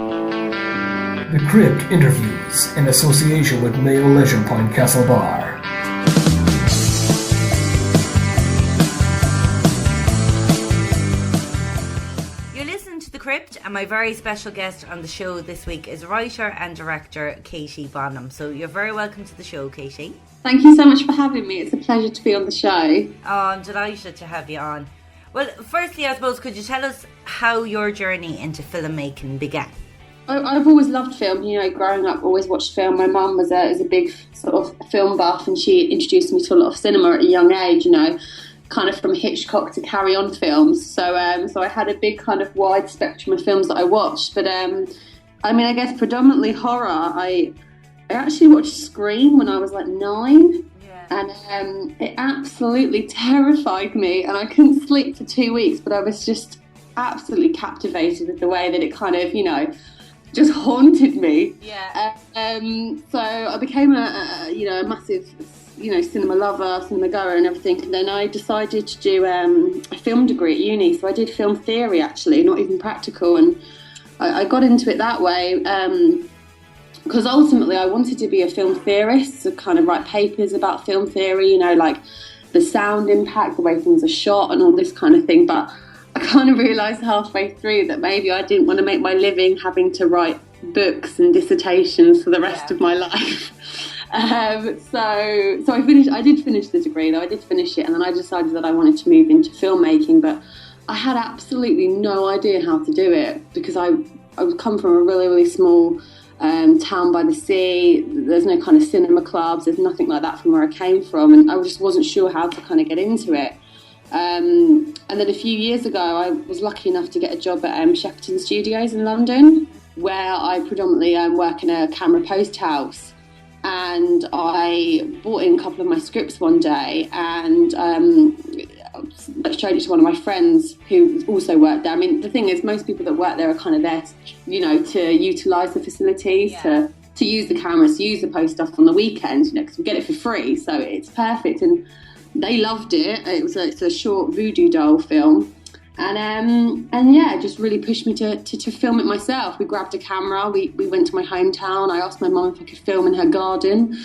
The Crypt interviews in association with Mayo Leisure Point Castle Bar. You're listening to The Crypt, and my very special guest on the show this week is writer and director Katie Bonham. So you're very welcome to the show, Katie. Thank you so much for having me. It's a pleasure to be on the show. Oh, I'm delighted to have you on. Well, firstly, I suppose, could you tell us how your journey into filmmaking began? I've always loved film. You know, growing up, always watched film. My mum was a big sort of film buff, and she introduced me to a lot of cinema at a young age. You know, kind of from Hitchcock to Carry On films. So I had a big kind of wide spectrum of films that I watched. But I mean, I guess predominantly horror. I actually watched Scream when I was like 9. And it absolutely terrified me, and I couldn't sleep for 2 weeks, but I was just absolutely captivated with the way that it kind of, you know, just haunted me. Yeah. So I became a massive, you know, cinema lover, cinema goer and everything, and then I decided to do a film degree at uni. So I did film theory, actually, not even practical, and I got into it that way. Because ultimately I wanted to be a film theorist, to kind of write papers about film theory, you know, like the sound impact, the way things are shot and all this kind of thing. But I kind of realised halfway through that maybe I didn't want to make my living having to write books and dissertations for the rest of my life. So I did finish the degree, though. I did finish it, and then I decided that I wanted to move into filmmaking, but I had absolutely no idea how to do it, because I come from a really, really small town by the sea. There's no kind of cinema clubs, there's nothing like that from where I came from, and I just wasn't sure how to kind of get into it. And then a few years ago I was lucky enough to get a job at Shepperton Studios in London, where I predominantly work in a camera post house, and I brought in a couple of my scripts one day, and I showed it to one of my friends who also worked there. I mean, the thing is, most people that work there are kind of there to, you know, to utilise the facilities, to use the cameras, to use the post stuff on the weekend, you know, because we get it for free, so it's perfect. And they loved it. It's a short voodoo doll film, and yeah, it just really pushed me to film it myself. We grabbed a camera, we went to my hometown. I asked my mum if I could film in her garden.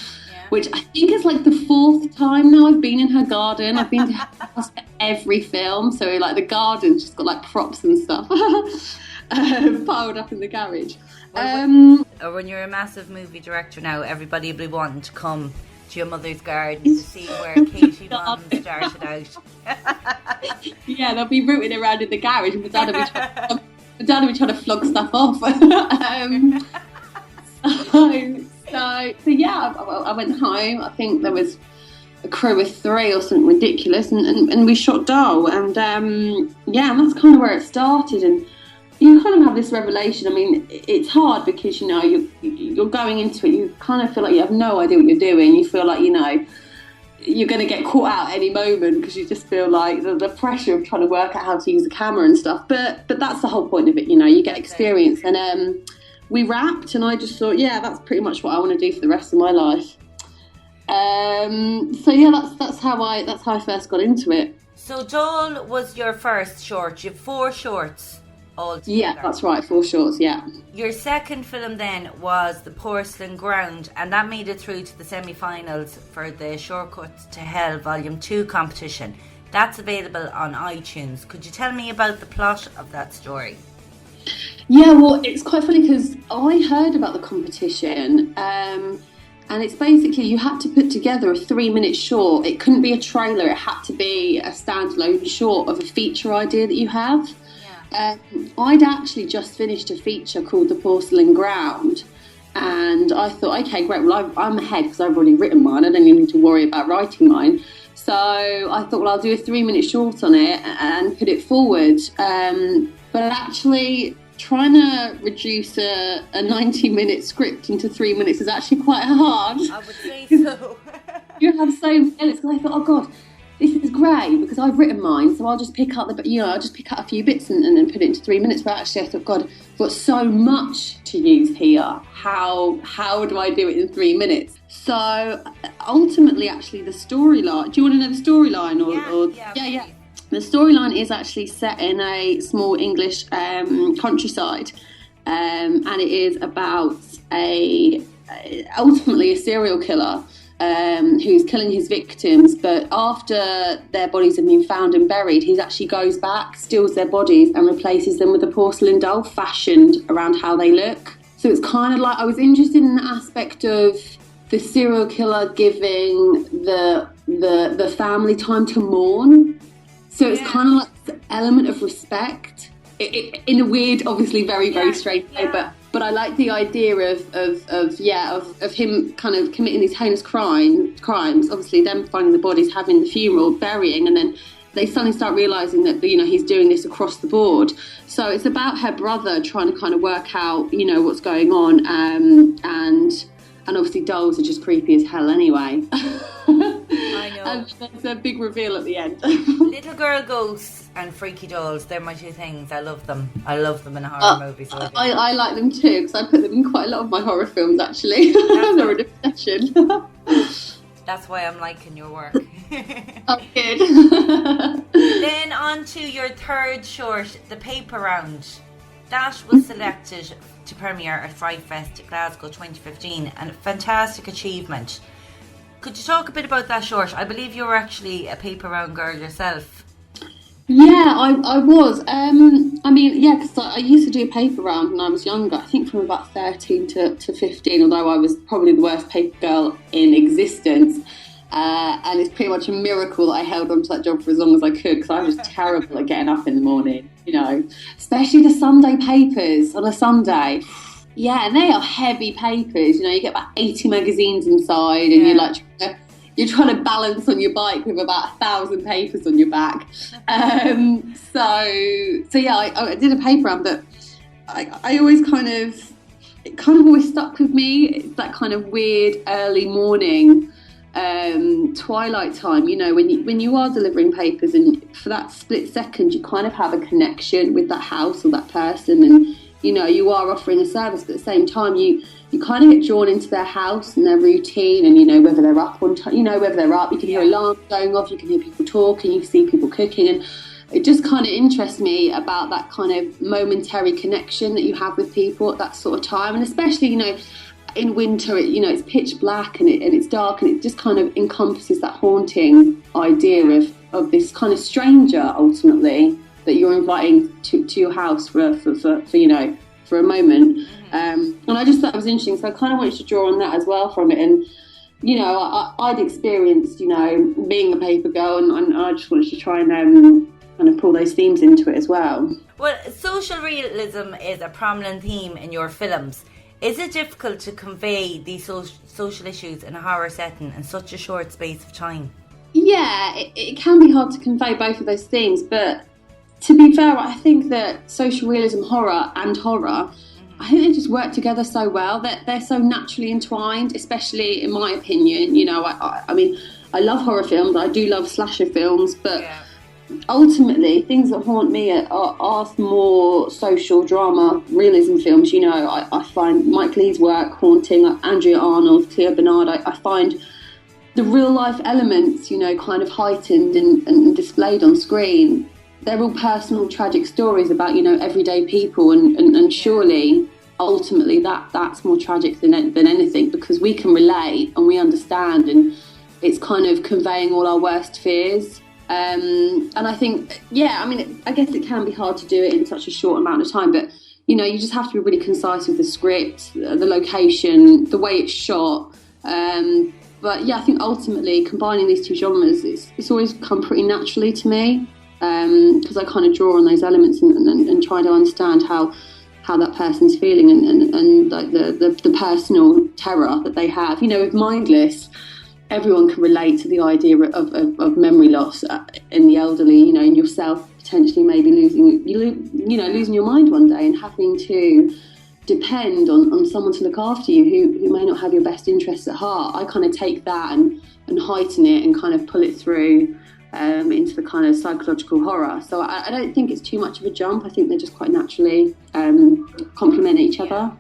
Which I think is like the 4th time now I've been in her garden. I've been to her house for every film. So like the garden's just got like props and stuff piled up in the garage. When you're a massive movie director now, everybody will be wanting to come to your mother's garden to see where Katie Bonham started out. Yeah, they'll be rooting around in the garage, and my dad will be trying to flog stuff off. So yeah, I went home. I think there was a crew of 3 or something ridiculous, and we shot Doll, and and that's kind of where it started. And you kind of have this revelation. I mean, it's hard because, you know, you're going into it, you kind of feel like you have no idea what you're doing. You feel like, you know, you're going to get caught out at any moment, because you just feel like the pressure of trying to work out how to use a camera and stuff. But that's the whole point of it, you know. You get experience, and we wrapped, and I just thought, yeah, that's pretty much what I want to do for the rest of my life. So yeah, that's how I first got into it. So Doll was your first short. You have 4 shorts altogether. Yeah, that's right, 4 shorts. Yeah. Your second film then was The Porcelain Ground, and that made it through to the semi-finals for the Shortcuts to Hell Volume 2 competition. That's available on iTunes. Could you tell me about the plot of that story? Yeah, well, it's quite funny because I heard about the competition, and it's basically you had to put together a 3-minute short. It couldn't be a trailer, it had to be a standalone short of a feature idea that you have. Yeah. I'd actually just finished a feature called The Porcelain Ground, and I thought, okay, great, well, I'm ahead because I've already written mine. I don't even need to worry about writing mine. So I thought, well, I'll do a 3-minute short on it and put it forward. But actually, trying to reduce a 90-minute script into 3 minutes is actually quite hard. I would say so. You have so many minutes, because I thought, oh God, this is great because I've written mine, so I'll just pick out a few bits and then put it into 3 minutes. But actually, I thought, God, I've got so much to use here. How do I do it in 3 minutes? So ultimately, actually, the storyline. Do you want to know the storyline? Yeah. The storyline is actually set in a small English countryside, and it is about ultimately a serial killer who's killing his victims, but after their bodies have been found and buried, he actually goes back, steals their bodies and replaces them with a porcelain doll fashioned around how they look. So it's kind of like, I was interested in the aspect of the serial killer giving the family time to mourn. So it's kind of like the element of respect, in a weird, obviously very, very strange way, but I like the idea of him kind of committing these heinous crimes, obviously them finding the bodies, having the funeral, burying, and then they suddenly start realising that, you know, he's doing this across the board. So it's about her brother trying to kind of work out, you know, what's going on, and obviously dolls are just creepy as hell anyway. I know. And there's a big reveal at the end. Little girl ghosts and freaky dolls, they're my two things. I love them. I love them in horror movies. So I like them too, because I put them in quite a lot of my horror films, actually. They're an obsession. That's why I'm liking your work. Oh, good. Then on to your third short, The Paper Round. That was selected to premiere at Fright Fest Glasgow 2015, and a fantastic achievement. Could you talk a bit about that short? I believe you were actually a paper round girl yourself. Yeah, I was. I mean, yeah, because I used to do a paper round when I was younger. I think from about 13 to 15, although I was probably the worst paper girl in existence. And it's pretty much a miracle that I held on to that job for as long as I could, because I was terrible at getting up in the morning, you know, especially the Sunday papers on a Sunday. Yeah, and they are heavy papers, you know, you get about 80 magazines inside, and you're trying to balance on your bike with about 1,000 papers on your back. So yeah, I did a paper round, but I always it kind of always stuck with me. It's that kind of weird early morning, twilight time, you know, when you are delivering papers, and for that split second you kind of have a connection with that house or that person, and you know, you are offering a service, but at the same time you kind of get drawn into their house and their routine, and you know whether they're up on time, you know whether they're up, you can hear alarms going off, you can hear people talking, you see people cooking, and it just kind of interests me about that kind of momentary connection that you have with people at that sort of time. And especially, you know, in winter, you know, it's pitch black and it's dark, and it just kind of encompasses that haunting idea of this kind of stranger ultimately that you're inviting to your house for you know, for a moment. And I just thought it was interesting, so I kind of wanted to draw on that as well from it. And you know, I'd experienced, you know, being a paper girl, and I just wanted to try and kind of pull those themes into it as well. Well, social realism is a prominent theme in your films. Is it difficult to convey these social issues in a horror setting in such a short space of time? Yeah, it can be hard to convey both of those themes, but to be fair, I think that social realism horror, I think they just work together so well. They're so naturally entwined, especially in my opinion. You know, I mean, I love horror films, I do love slasher films, but ultimately, things that haunt me are more social drama, realism films. You know, I find Mike Leigh's work haunting, like Andrea Arnold, Cleo Bernard. I find the real life elements, you know, kind of heightened and displayed on screen. They're all personal, tragic stories about, you know, everyday people, and surely, ultimately, that's more tragic than anything, because we can relate and we understand, and it's kind of conveying all our worst fears. And I think, yeah, I mean, I guess it can be hard to do it in such a short amount of time, but, you know, you just have to be really concise with the script, the location, the way it's shot. But yeah, I think ultimately combining these two genres, it's always come pretty naturally to me, because I kind of draw on those elements and try to understand how that person's feeling and like the personal terror that they have. You know, with Mindless, everyone can relate to the idea of memory loss in the elderly, you know, and yourself potentially maybe losing your mind one day and having to depend on someone to look after you who may not have your best interests at heart. I kind of take that and heighten it and kind of pull it through into the kind of psychological horror. So I don't think it's too much of a jump. I think they're just quite naturally complement each other.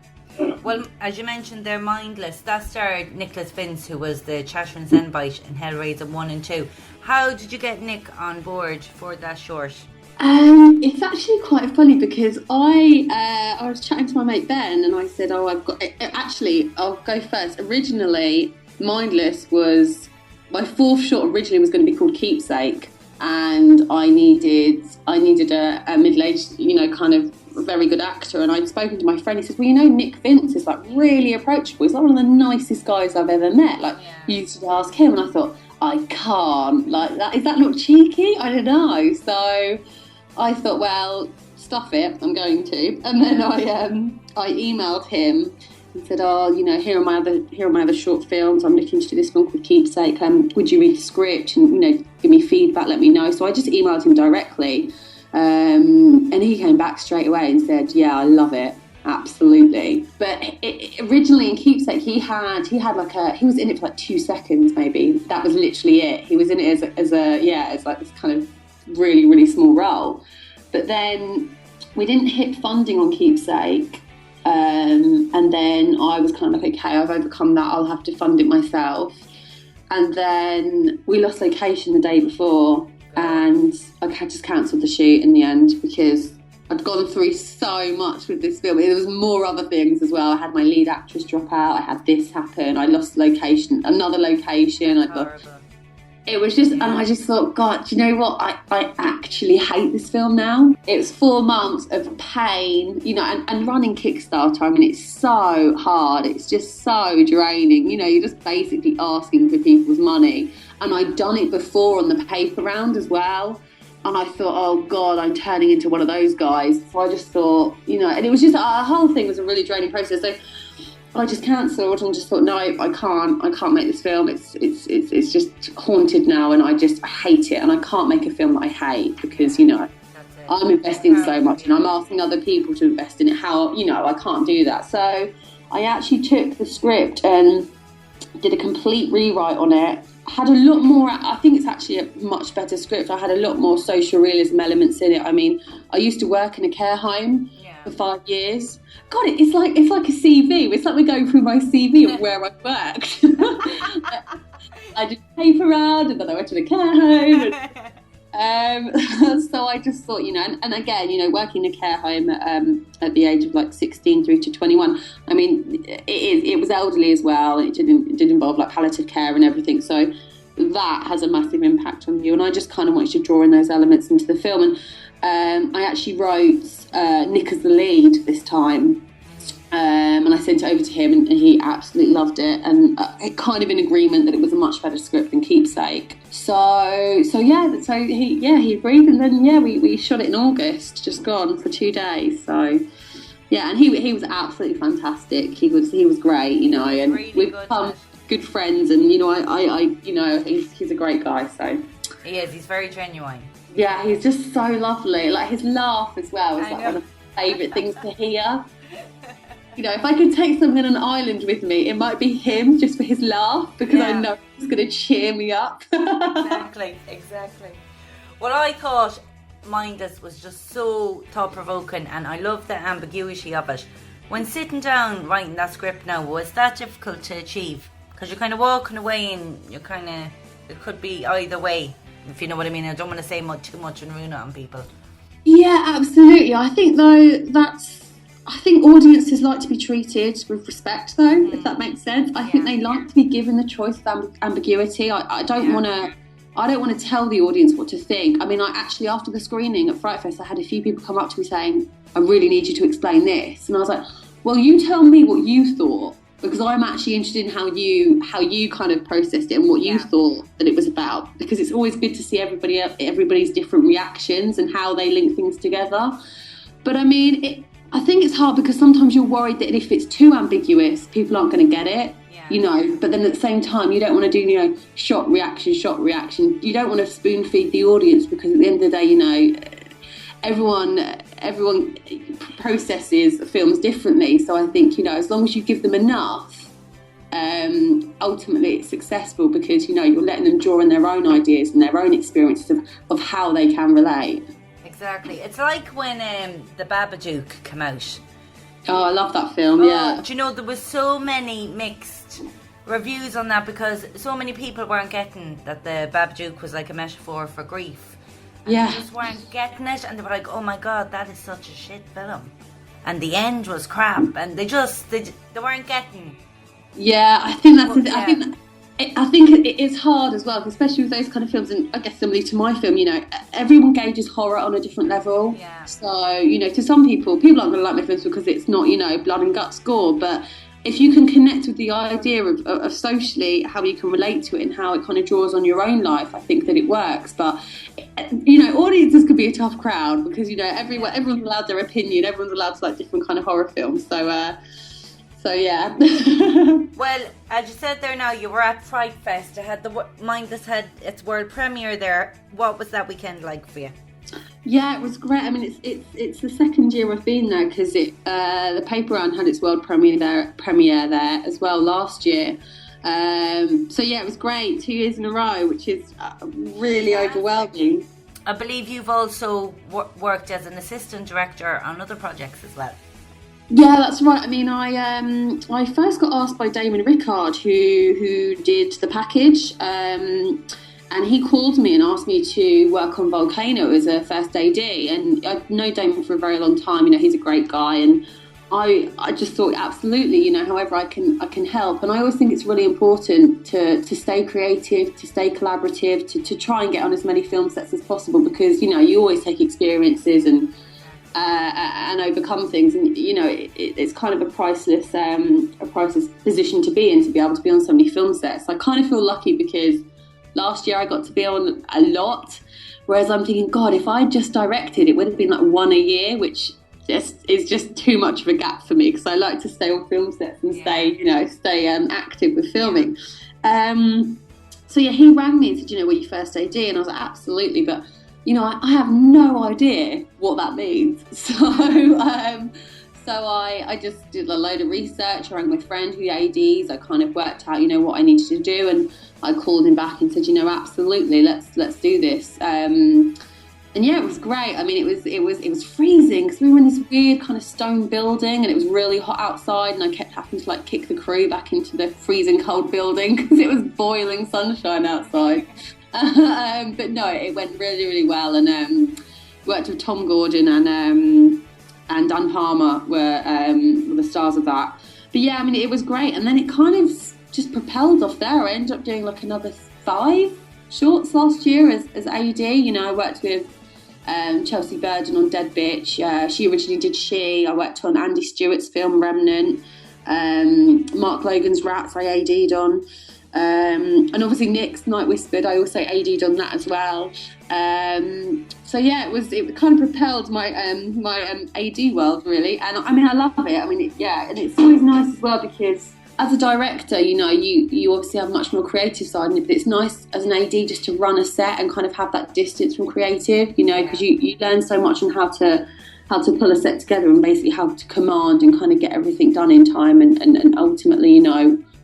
Well, as you mentioned, they're Mindless. That starred Nicholas Vince, who was the Chattering Zenbite in Hellraiser 1 and 2. How did you get Nick on board for that short? It's actually quite funny because I was chatting to my mate Ben and I said, oh, I've got... Actually, I'll go first. Originally, Mindless was... My fourth short originally was going to be called Keepsake, and I needed a middle-aged, kind of very good actor, and I'd spoken to my friend. He said, well, Nick Vince is like really approachable. He's like one of the nicest guys I've ever met. Like, you should ask him. And I thought, I can't. Like, that, is that not cheeky? I don't know. So I thought, well, stuff it, I'm going to. And then I emailed him and said, oh, here are my other short films. I'm looking to do this one called Keepsake. Would you read the script and, give me feedback, let me know. So I just emailed him directly. And he came back straight away and said, yeah, I love it. Absolutely. But originally in Keepsake, he was in it for like 2 seconds, maybe. That was literally it. He was in it as like this kind of really, really small role. But then we didn't hit funding on Keepsake. And then I was kind of like, okay, I've overcome that. I'll have to fund it myself. And then we lost location the day before. And I had just cancelled the shoot in the end because I'd gone through so much with this film. There was more other things as well. I had my lead actress drop out. I had this happen. I lost another location. It was just, and I just thought, God, do you know what? I actually hate this film now. It was 4 months of pain, and running Kickstarter. I mean, it's so hard. It's just so draining. You're just basically asking for people's money. And I'd done it before on the paper round as well. And I thought, oh God, I'm turning into one of those guys. So I just thought, and it was just, the whole thing was a really draining process. So I just cancelled and just thought, no, I can't make this film. It's just haunted now, and I hate it. And I can't make a film that I hate because, I'm investing so much and I'm asking other people to invest in it. I can't do that. So I actually took the script and did a complete rewrite on it. Had a lot more, I think it's actually a much better script. I had a lot more social realism elements in it. I mean, I used to work in a care home for 5 years. God, it's like a CV. It's like we're going through my CV of where I worked. I did a paper round and then I went to the care home. So I just thought, and again, working in a care home at the age of like 16 through to 21, I mean, it was elderly as well. It did involve like palliative care and everything. So that has a massive impact on you. And I just kind of wanted to draw in those elements into the film. And I actually wrote Nick as the lead this time. And I sent it over to him and he absolutely loved it, and kind of in agreement that it was a much better script than Keepsake. So he agreed, and then we shot it in August, just gone for 2 days. So yeah, and he was absolutely fantastic. He was great, and really we've become good friends, and he's a great guy. So he is. He's very genuine. Yeah, he's just so lovely. Like his laugh as well is like one of my favourite things to hear. If I could take someone on an island with me, it might be him, just for his laugh, because I know he's going to cheer me up. Exactly. Well, I thought Mindless was just so thought-provoking, and I love the ambiguity of it. When sitting down writing that script now, was that difficult to achieve? Because you're kind of walking away and it could be either way, if you know what I mean. I don't want to say too much and ruin it on people. Yeah, absolutely. I think, though, I think audiences like to be treated with respect, though, if that makes sense. I think they like to be given the choice of ambiguity. I don't want to tell the audience what to think. I mean, after the screening at Fright Fest, I had a few people come up to me saying, I really need you to explain this. And I was like, well, you tell me what you thought, because I'm actually interested in how you kind of processed it and what you thought that it was about. Because it's always good to see everybody's different reactions and how they link things together. But I mean, I think it's hard because sometimes you're worried that if it's too ambiguous, people aren't going to get it, but then at the same time, you don't want to do, shot reaction. You don't want to spoon feed the audience, because at the end of the day, everyone processes films differently. So I think, as long as you give them enough, ultimately it's successful, because, you're letting them draw in their own ideas and their own experiences of how they can relate. Exactly. It's like when the Babadook came out. Oh, I love that film, yeah. Do you know, there was so many mixed reviews on that, because so many people weren't getting that the Babadook was like a metaphor for grief. And they just weren't getting it, and they were like, "Oh my god, that is such a shit film," and the end was crap, and they weren't getting. Yeah, I think that's. I think it's hard as well, especially with those kind of films, and I guess similarly to my film, everyone gauges horror on a different level. Yeah. So, to some people aren't going to like my films because it's not, blood and guts gore, but if you can connect with the idea of socially how you can relate to it and how it kind of draws on your own life, I think that it works. But, audiences could be a tough crowd because, everyone's allowed their opinion, everyone's allowed to like different kind of horror films. So yeah. Well, as you said there now, you were at Fright Fest. I had Mindless had its world premiere there. What was that weekend like for you? Yeah, it was great. I mean, it's the second year I've been there because the Paper Round had its world premiere there as well last year. So yeah, it was great. 2 years in a row, which is really overwhelming. I believe you've also worked as an assistant director on other projects as well. Yeah, that's right. I mean, I first got asked by Damon Rickard, who did The Package, and he called me and asked me to work on Volcano as a first AD. And I've known Damon for a very long time. He's a great guy, and I just thought absolutely, however I can help. And I always think it's really important to stay creative, to stay collaborative, to try and get on as many film sets as possible because you always take experiences and overcome things, and it's kind of a priceless position to be in, to be able to be on so many film sets. I kind of feel lucky because last year I got to be on a lot, whereas I'm thinking, God, if I just directed, it would have been like one a year, which is just too much of a gap for me because I like to stay on film sets and stay active with filming. So yeah, he rang me and said, "Were you first AD?" And I was like, "Absolutely," but I have no idea what that means. So I just did a load of research. I rang my friend who ADs. I kind of worked out, what I needed to do, and I called him back and said, absolutely, let's do this. And yeah, it was great. I mean, it was freezing because we were in this weird kind of stone building, and it was really hot outside, and I kept having to kick the crew back into the freezing cold building because it was boiling sunshine outside. But no, it went really, really well, and worked with Tom Gordon and Dan Palmer were the stars of that. But yeah, I mean, it was great, and then it kind of just propelled off there. I ended up doing another 5 shorts last year as AD. I worked with Chelsea Burden on Dead Bitch. She originally did She. I worked on Andy Stewart's film Remnant. Mark Logan's Rats I AD'd on. And obviously Nick's Night Whispered, I also AD'd on that as well. So yeah, it kind of propelled my AD world really, and I mean I love it. I mean and it's always nice as well because as a director, you obviously have much more creative side, and it's nice as an AD just to run a set and kind of have that distance from creative, because you learn so much on how to pull a set together and basically how to command and kind of get everything done in time and ultimately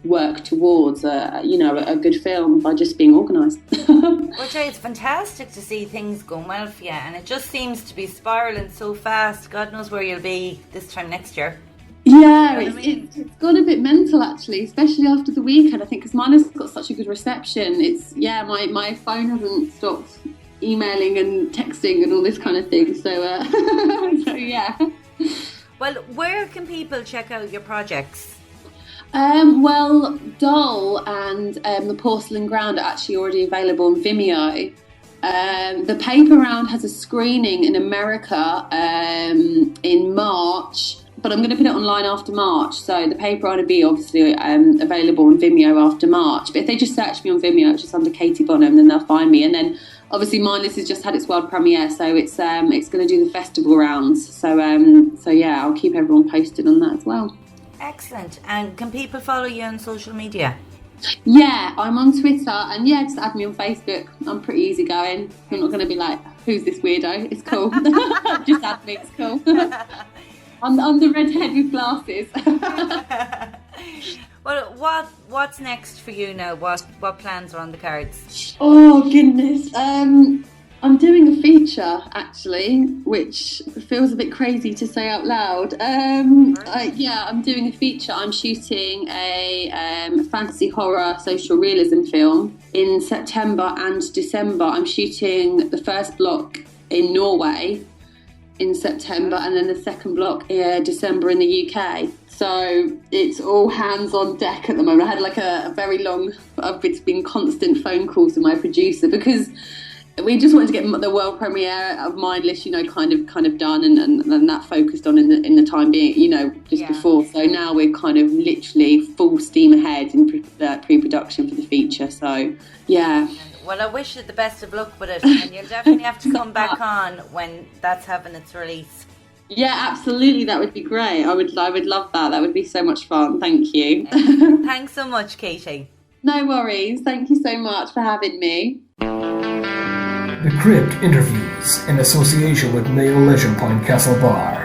work towards a good film by just being organised. Well, Jay, it's fantastic to see things going well for you, and it just seems to be spiralling so fast. God knows where you'll be this time next year. Yeah, it's got a bit mental actually, especially after the weekend. I think because mine has got such a good reception. My phone hasn't stopped emailing and texting and all this kind of thing. So so yeah. Well, where can people check out your projects? Well, Doll and the Porcelain Ground are actually already available on Vimeo. The Paper Round has a screening in America in March, but I'm going to put it online after March. So the Paper Round will be obviously available on Vimeo after March. But if they just search me on Vimeo, it's just under Katie Bonham, then they'll find me. And then obviously Mindless has just had its world premiere, so it's going to do the festival rounds. So yeah, I'll keep everyone posted on that as well. Excellent. And can people follow you on social media? Yeah, I'm on Twitter, and yeah, just add me on Facebook. I'm pretty easygoing. I'm not going to be like, who's this weirdo? It's cool. Just add me, it's cool. I'm the redhead with glasses. Well, what's next for you now? What plans are on the cards? Oh goodness. I'm doing a feature, actually, which feels a bit crazy to say out loud. I'm doing a feature. I'm shooting a fantasy horror social realism film in September and December. I'm shooting the first block in Norway in September, and then the second block December in the UK. So it's all hands on deck at the moment. I had like a very long, it's been constant phone calls to my producer because we just wanted to get the world premiere of Mindless, kind of done, and that focused on in the time being, before. So now we're kind of literally full steam ahead in pre-production for the feature. So yeah. Well, I wish you the best of luck with it, and you'll definitely have to come back on when that's having its release. Yeah, absolutely. That would be great. I would love that. That would be so much fun. Thank you. Thanks so much, Katie. No worries. Thank you so much for having me. The Crypt interviews in association with Mayo Leisure Point Castle Bar.